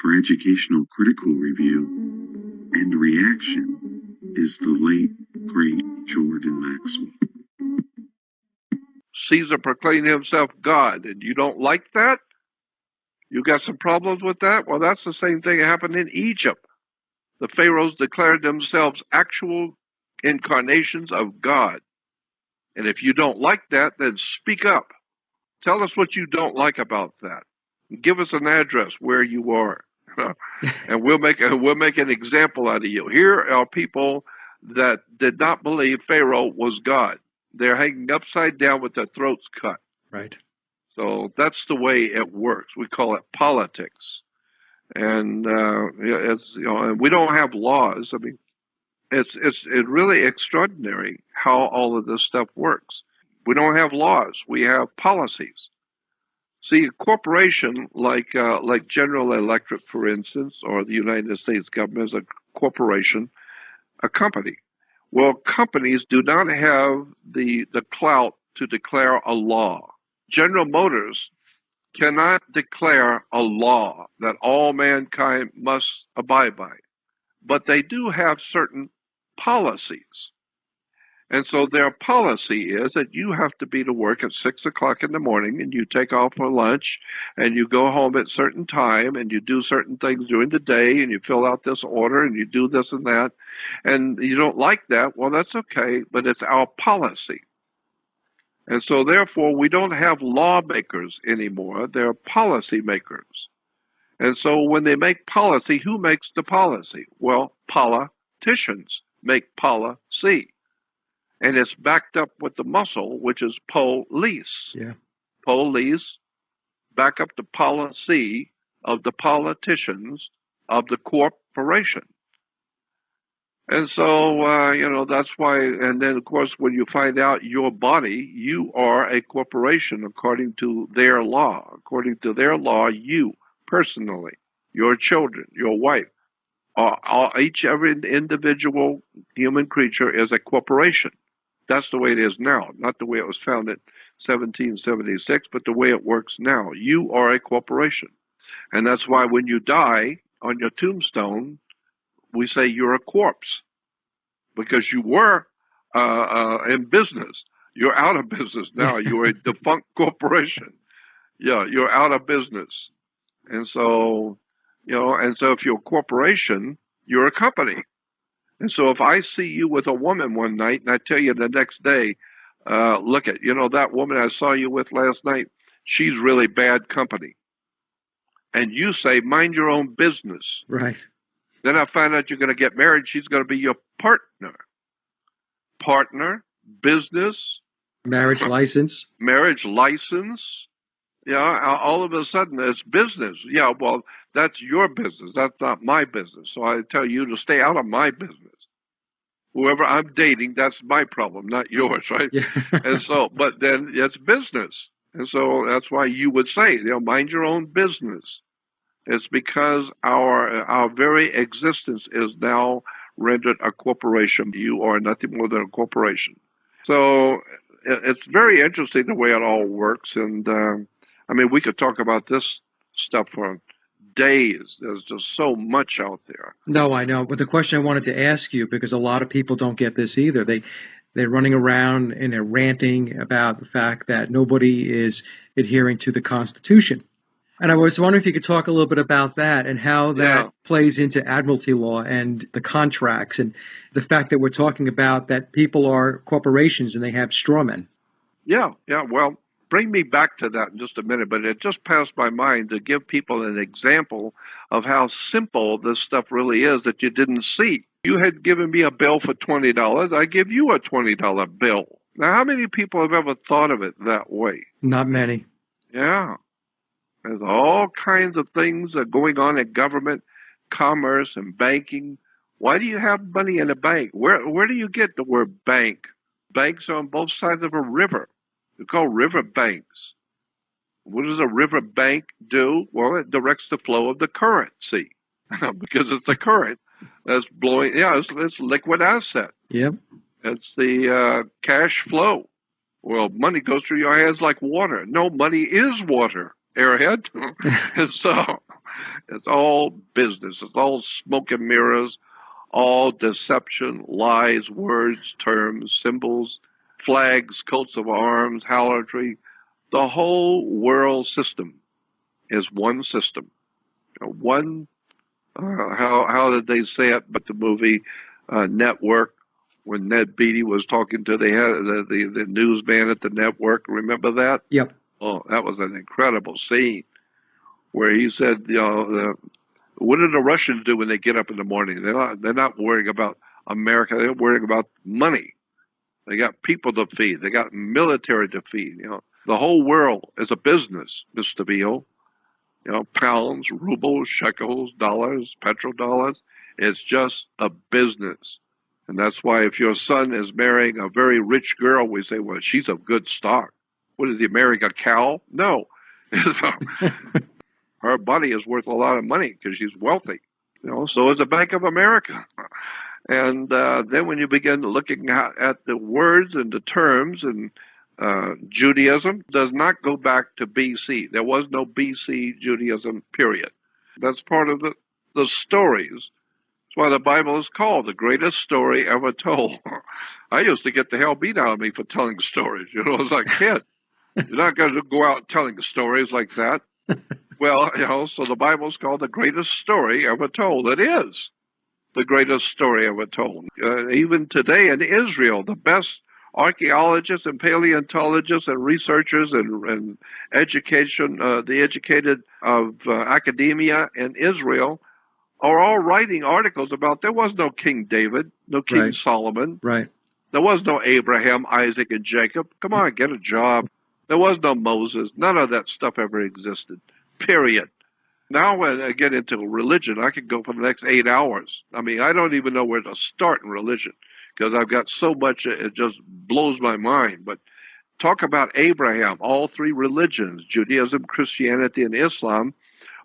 for educational critical review and reaction is the late, great Jordan Maxwell. Caesar proclaimed himself God, and you don't like that? You got some problems with that? Well, that's the same thing that happened in Egypt. The pharaohs declared themselves actual incarnations of God. And if you don't like that, then speak up. Tell us what you don't like about that. Give us an address where you are, and we'll make an example out of you. Here are people that did not believe Pharaoh was God. They're hanging upside down with their throats cut. Right. So that's the way it works. We call it politics, and it's and we don't have laws. I mean, it's really extraordinary how all of this stuff works. We don't have laws. We have policies. See, a corporation like General Electric, for instance, or the United States government is a corporation, a company. Well, companies do not have the clout to declare a law. General Motors cannot declare a law that all mankind must abide by, but they do have certain policies. And so their policy is that you have to be to work at 6 o'clock in the morning, and you take off for lunch, and you go home at a certain time, and you do certain things during the day, and you fill out this order, and you do this and that. And you don't like that, well, that's okay, but it's our policy. And so therefore, we don't have lawmakers anymore. They're policy makers. And so when they make policy, who makes the policy? Well, politicians make policy. And it's backed up with the muscle, which is police. Yeah. Police back up the policy of the politicians of the corporation. And so, that's why, and then, of course, when you find out your body, you are a corporation according to their law. According to their law, you personally, your children, your wife, every individual human creature is a corporation. That's the way it is now, not the way it was founded in 1776, but the way it works now. You are a corporation. And that's why when you die, on your tombstone, we say you're a corpse, because you were in business. You're out of business now. You're a defunct corporation. Yeah, you're out of business. And so, if you're a corporation, you're a company. And so if I see you with a woman one night and I tell you the next day, look at, that woman I saw you with last night, she's really bad company. And you say, mind your own business. Right. Then I find out you're going to get married. She's going to be your partner. Partner, business. Marriage license. Marriage license. Yeah, all of a sudden it's business. Yeah, well, that's your business. That's not my business. So I tell you to stay out of my business. Whoever I'm dating, that's my problem, not yours, right? Yeah. And so, but then it's business. And so that's why you would say, mind your own business. It's because our very existence is now rendered a corporation. You are nothing more than a corporation. So it's very interesting the way it all works. And we could talk about this stuff for days. There's just so much out there. No, I know. But the question I wanted to ask you, because a lot of people don't get this either, they're running around and they're ranting about the fact that nobody is adhering to the Constitution. And I was wondering if you could talk a little bit about that and how that plays into admiralty law and the contracts and the fact that we're talking about that people are corporations and they have strawmen. Yeah. Well, bring me back to that in just a minute, but it just passed my mind to give people an example of how simple this stuff really is that you didn't see. You had given me a bill for $20. I give you a $20 bill. Now, how many people have ever thought of it that way? Not many. Yeah. There's all kinds of things that are going on in government, commerce, and banking. Why do you have money in a bank? Where do you get the word bank? Banks are on both sides of a river. They're called river banks. What does a river bank do? Well, it directs the flow of the currency because it's the current that's blowing. Yeah, it's liquid asset. Yep. It's the cash flow. Well, money goes through your hands like water. No, money is water, airhead. And so It's all business. It's all smoke and mirrors, all deception, lies, words, terms, symbols, flags, coats of arms, harlotry. The whole world system is one system. One, how did they say it? But the movie Network, when Ned Beatty was talking to the newsman at the network. Remember that? Yep. Oh, that was an incredible scene where he said, what do the Russians do when they get up in the morning? They're not worrying about America. They're worrying about money. They got people to feed. They got military to feed. The whole world is a business, Mr. Beale. Pounds, rubles, shekels, dollars, petrodollars. It's just a business. And that's why if your son is marrying a very rich girl, we say, well, she's of good stock. What is he marrying, a cow? No. Her body is worth a lot of money because she's wealthy. So is the Bank of America. And then when you begin looking at the words and the terms, and Judaism does not go back to BC. There was no BC Judaism, period. That's part of the stories. That's why the Bible is called the greatest story ever told. I used to get the hell beat out of me for telling stories, as a kid. You're not going to go out telling stories like that. Well, so the Bible is called the greatest story ever told. It is the greatest story ever told. Even today in Israel, the best archaeologists and paleontologists and researchers and the educated of academia in Israel are all writing articles about there was no King David, no King Right. Solomon. Right. There was no Abraham, Isaac, and Jacob. Come on, get a job. There was no Moses. None of that stuff ever existed, period. Now when I get into religion, I could go for the next 8 hours. I mean, I don't even know where to start in religion because I've got so much, it just blows my mind. But talk about Abraham. All three religions, Judaism, Christianity, and Islam,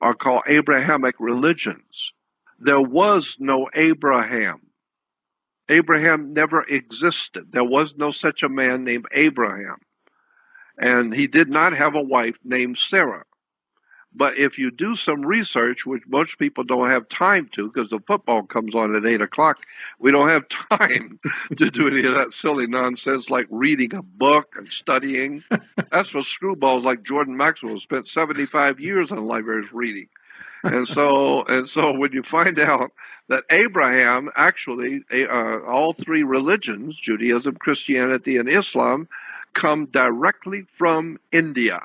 are called Abrahamic religions. There was no Abraham. Abraham never existed. There was no such a man named Abraham. And he did not have a wife named Sarah. But if you do some research, which most people don't have time to because the football comes on at 8 o'clock, we don't have time to do any of that silly nonsense like reading a book and studying. That's for screwballs like Jordan Maxwell, who spent 75 years in libraries reading. And so when you find out that Abraham, actually, all three religions, Judaism, Christianity, and Islam, come directly from India.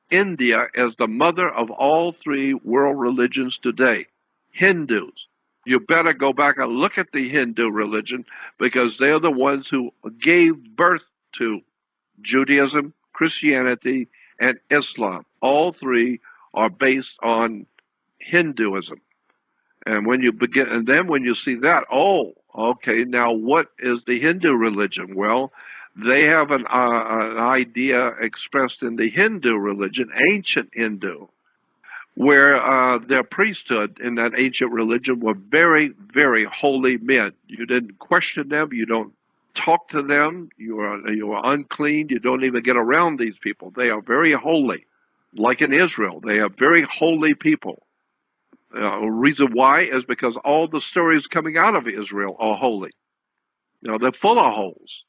India is the mother of all three world religions today. Hindus. You better go back and look at the Hindu religion because they're the ones who gave birth to Judaism, Christianity, and Islam. All three are based on Hinduism. And when you see that, okay, now what is the Hindu religion? Well, they have an idea expressed in the Hindu religion, ancient Hindu, where their priesthood in that ancient religion were very, very holy men. You didn't question them. You don't talk to them. You are unclean. You don't even get around these people. They are very holy. Like in Israel, they are very holy people. Reason why is because all the stories coming out of Israel are holy. They're full of holes.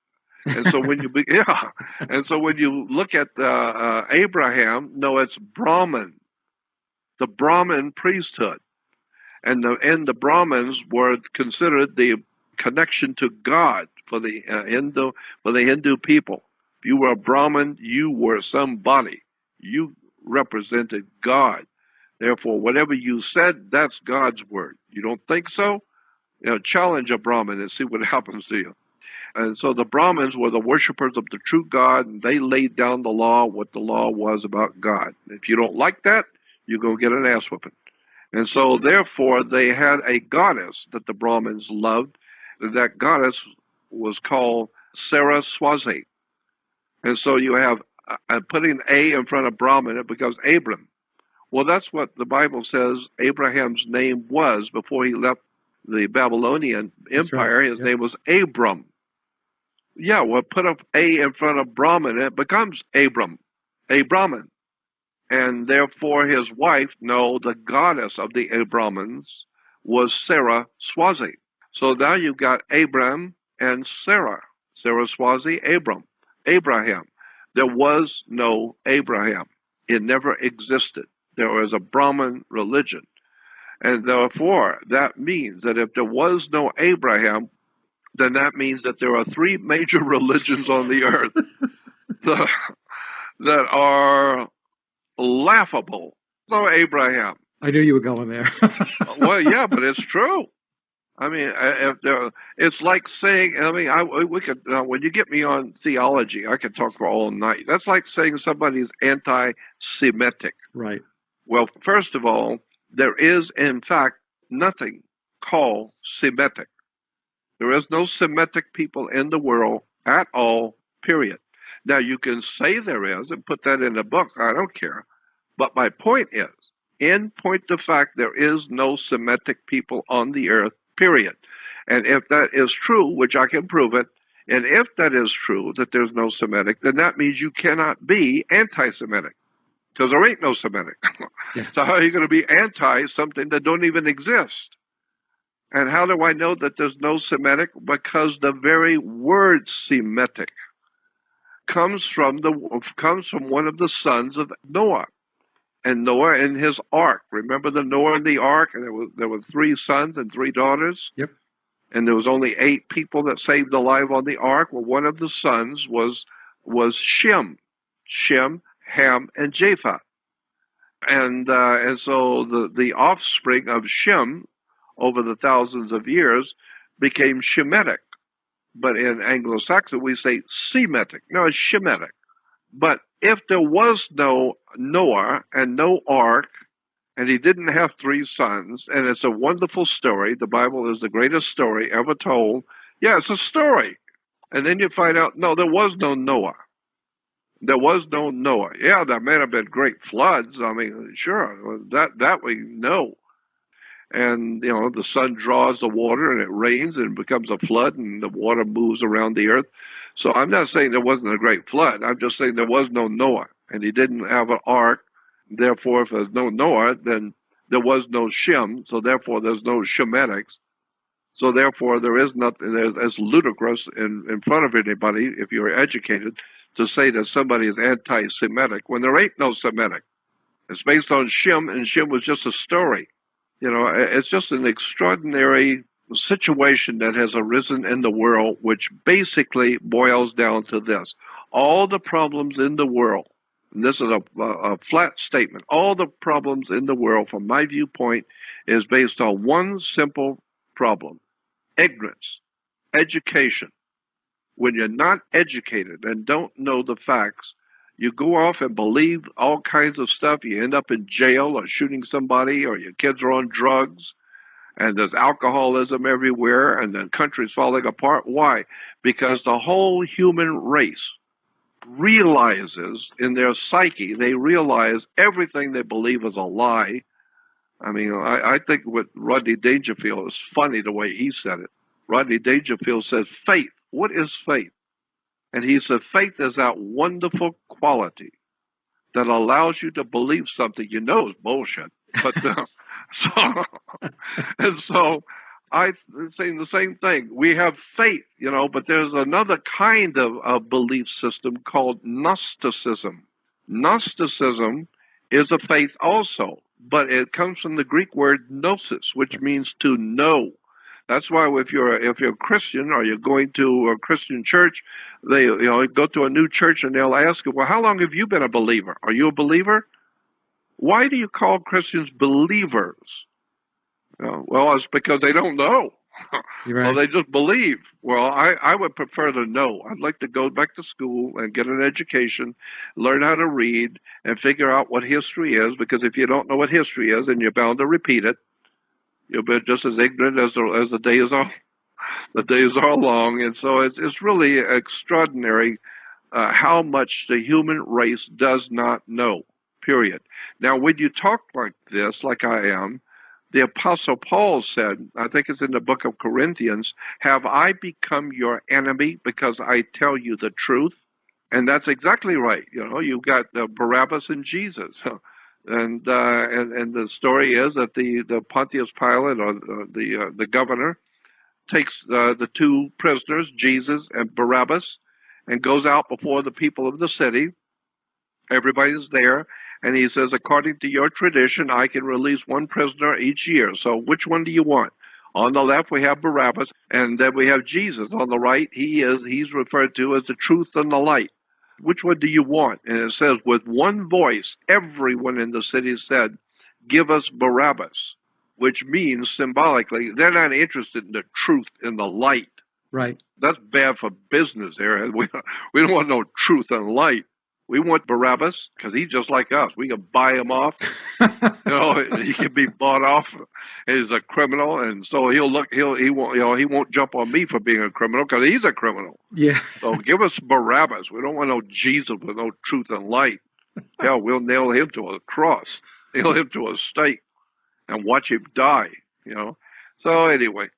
And so when you look at Abraham, no, it's Brahmin, the Brahmin priesthood, and the Brahmins were considered the connection to God for the Hindu people. If you were a Brahmin, you were somebody. You represented God. Therefore, whatever you said, that's God's word. You don't think so? Challenge a Brahmin and see what happens to you. And so the Brahmins were the worshipers of the true God, and they laid down the law, what the law was about God. If you don't like that, you go get an ass whooping. And so therefore they had a goddess that the Brahmins loved. That goddess was called Saraswati. And so you have, putting A in front of Brahmin, it becomes Abram. Well, that's what the Bible says Abraham's name was before he left the Babylonian Empire. Right. His name was Abram. Yeah, well, put a A in front of Brahmin, it becomes Abram, a Brahmin. And therefore his wife, no, the goddess of the Abrahams, was Sarah Swazi. So now you've got Abram and Sarah. Sarah Swazi, Abraham. There was no Abraham. It never existed. There was a Brahmin religion. And therefore, that means that if there was no Abraham, then that means that there are three major religions on the earth that are laughable. No Abraham. I knew you were going there. Well, yeah, but it's true. I mean, it's like saying, we could, when you get me on theology, I could talk for all night. That's like saying somebody's anti-Semitic. Right. Well, first of all, there is, in fact, nothing called Semitic. There is no Semitic people in the world at all, period. Now, you can say there is and put that in a book. I don't care. But my point is, in point of fact, there is no Semitic people on the earth, period. And if that is true, which I can prove it, and if that is true, that there's no Semitic, then that means you cannot be anti-Semitic, because there ain't no Semitic. Yeah. So how are you going to be anti something that don't even exist? And how do I know that there's no Semitic? Because the very word Semitic comes from one of the sons of Noah. And Noah and his ark. Remember the Noah and the ark? And there were 3 sons and 3 daughters. Yep. And there was only 8 people that saved alive on the ark. Well, one of the sons was Shem, Ham, and Japheth. And so the offspring of Shem over the thousands of years became Shemitic. But in Anglo-Saxon, we say Semitic. No, it's Shemitic. But if there was no Noah and no ark, and he didn't have 3 sons, and it's a wonderful story, the Bible is the greatest story ever told. Yeah, it's a story. And then you find out, no, there was no Noah. There was no Noah. Yeah, there may have been great floods. I mean, sure, that we know. And, the sun draws the water and it rains and it becomes a flood and the water moves around the earth. So I'm not saying there wasn't a great flood. I'm just saying there was no Noah and he didn't have an ark. Therefore, if there's no Noah, then there was no Shem. So therefore, there's no Shemetics. So therefore, there is nothing as ludicrous in front of anybody, if you're educated, to say that somebody is anti-Semitic when there ain't no Semitic. It's based on Shem, and Shem was just a story. It's just an extraordinary situation that has arisen in the world, which basically boils down to this. All the problems in the world, and this is a flat statement, all the problems in the world, from my viewpoint, is based on one simple problem: ignorance, education. When you're not educated and don't know the facts, you go off and believe all kinds of stuff. You end up in jail or shooting somebody, or your kids are on drugs, and there's alcoholism everywhere, and the country's falling apart. Why? Because the whole human race realizes in their psyche, they realize everything they believe is a lie. I mean, I think what Rodney Dangerfield is funny the way he said it. Rodney Dangerfield says, faith. What is faith? And he said, faith is that wonderful quality that allows you to believe something you know is bullshit. But so I'm saying the same thing. We have faith, but there's another kind of belief system called Gnosticism. Gnosticism is a faith also, but it comes from the Greek word gnosis, which means to know. That's why if you're a Christian or you're going to a Christian church, they go to a new church and they'll ask you, well, how long have you been a believer? Are you a believer? Why do you call Christians believers? Well, it's because they don't know. Right. So they just believe. Well, I would prefer to know. I'd like to go back to school and get an education, learn how to read, and figure out what history is, because if you don't know what history is, then you're bound to repeat it. You'll be just as ignorant as the days are long, and so it's really extraordinary how much the human race does not know. Period. Now, when you talk like this, like I am, the Apostle Paul said, I think it's in the book of Corinthians, "Have I become your enemy because I tell you the truth?" And that's exactly right. You've got Barabbas and Jesus. And the story is that the Pontius Pilate, or the governor, takes the two prisoners, Jesus and Barabbas, and goes out before the people of the city. Everybody's there, and he says, according to your tradition, I can release one prisoner each year. So which one do you want? On the left, we have Barabbas, and then we have Jesus. On the right, he's referred to as the truth and the light. Which one do you want? And it says, with one voice, everyone in the city said, give us Barabbas, which means symbolically, they're not interested in the truth and the light. Right. That's bad for business here. We don't want no truth and light. We want Barabbas because he's just like us. We can buy him off. He can be bought off. He's a criminal, and so he won't jump on me for being a criminal because he's a criminal. Yeah. So give us Barabbas. We don't want no Jesus with no truth and light. Hell, we'll nail him to a cross, nail him to a stake, and watch him die. So anyway,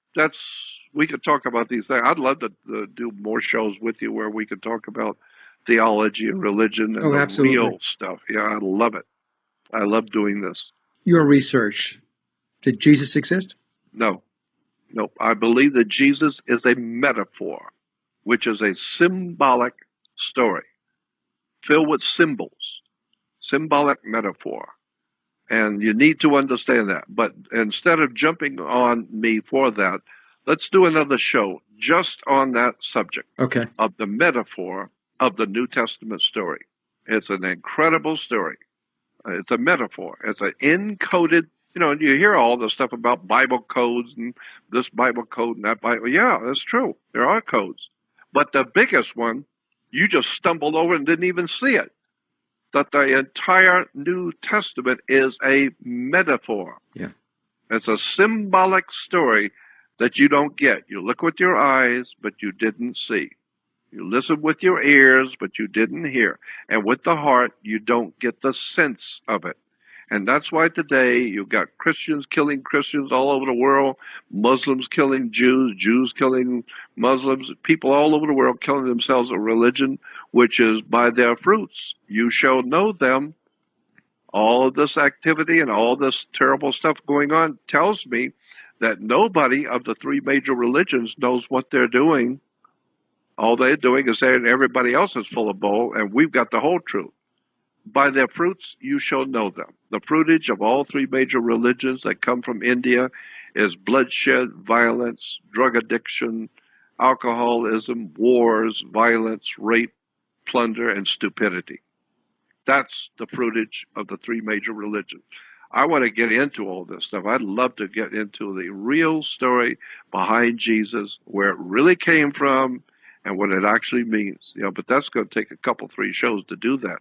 we could talk about these things. I'd love to do more shows with you where we could talk about theology and religion and the real stuff. Yeah, I love it. I love doing this. Your research, did Jesus exist? No. I believe that Jesus is a metaphor, which is a symbolic story filled with symbols, symbolic metaphor. And you need to understand that. But instead of jumping on me for that, let's do another show just on that subject of the metaphor of the New Testament story. It's an incredible story. It's a metaphor. It's an encoded, you hear all the stuff about Bible codes and this Bible code and that Bible. Yeah, that's true. There are codes. But the biggest one, you just stumbled over and didn't even see it. That the entire New Testament is a metaphor. Yeah. It's a symbolic story that you don't get. You look with your eyes, but you didn't see. You listen with your ears, but you didn't hear. And with the heart, you don't get the sense of it. And that's why today you've got Christians killing Christians all over the world, Muslims killing Jews, Jews killing Muslims, people all over the world killing themselves a religion, which is by their fruits. You shall know them. All of this activity and all this terrible stuff going on tells me that nobody of the three major religions knows what they're doing. All they're doing is saying everybody else is full of bull, and we've got the whole truth. By their fruits you shall know them. The fruitage of all three major religions that come from India is bloodshed, violence, drug addiction, alcoholism, wars, violence, rape, plunder, and stupidity. That's the fruitage of the three major religions. I want to get into all this stuff. I'd love to get into the real story behind Jesus, where it really came from, and what it actually means. But that's going to take a couple, 3 shows to do that.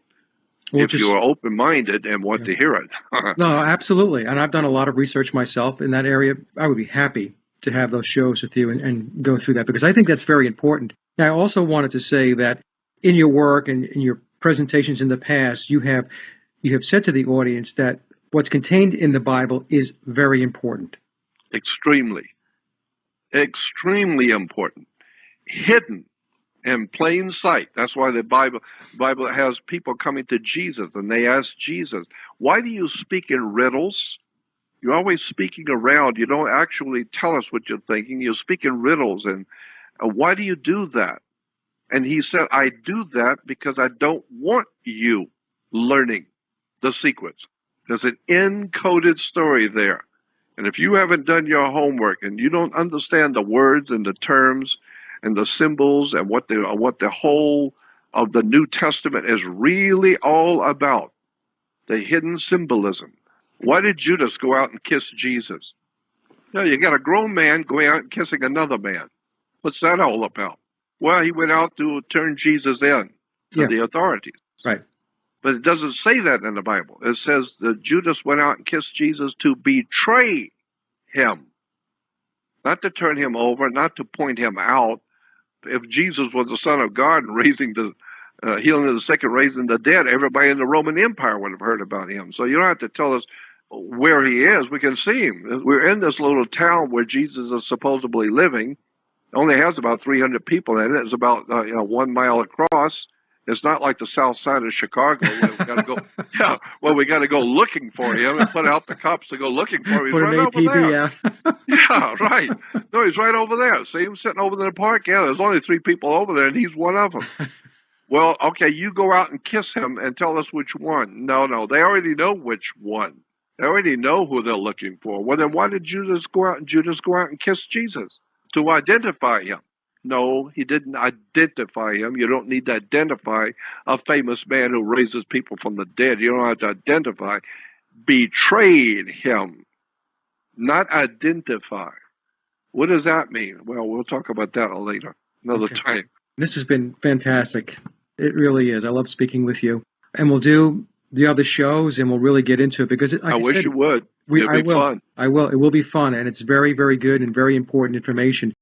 If you are open-minded and want to hear it. No, absolutely. And I've done a lot of research myself in that area. I would be happy to have those shows with you and go through that, because I think that's very important. Now, I also wanted to say that in your work and in your presentations in the past, you have said to the audience that what's contained in the Bible is very important. Extremely important. Hidden in plain sight. That's why the Bible has people coming to Jesus, and they ask Jesus, why do you speak in riddles? You're always speaking around. You don't actually tell us what you're thinking. You speak in riddles, and why do you do that? And he said, I do that because I don't want you learning the secrets. There's an encoded story there. And if you haven't done your homework and you don't understand the words and the terms and the symbols and what the whole of the New Testament is really all about, the hidden symbolism. Why did Judas go out and kiss Jesus? You got a grown man going out and kissing another man. What's that all about? Well, he went out to turn Jesus in to the authorities. Right. But it doesn't say that in the Bible. It says that Judas went out and kissed Jesus to betray him. Not to turn him over, not to point him out. If Jesus was the Son of God and healing the sick and raising the dead, everybody in the Roman Empire would have heard about him. So you don't have to tell us where he is. We can see him. We're in this little town where Jesus is supposedly living. It only has about 300 people in it. It's about 1 mile across. It's not like the south side of Chicago where we got to go. Yeah, well, we got to go looking for him and put out the cops to go looking for him. He's Put right an over APB there. out. Yeah, right. No, he's right over there. See him sitting over in the park? Yeah, there's only 3 people over there, and he's one of them. Well, okay, you go out and kiss him and tell us which one. No, they already know which one. They already know who they're looking for. Well, then why did Judas go out and kiss Jesus? To identify him. No, he didn't identify him. You don't need to identify a famous man who raises people from the dead. You don't have to identify. Betrayed him, not identify. What does that mean? Well, we'll talk about that later, another time. This has been fantastic. It really is. I love speaking with you. And we'll do the other shows, and we'll really get into it because I wish said, you would. It'll be fun. I will. It will be fun, and it's very, very good and very important information.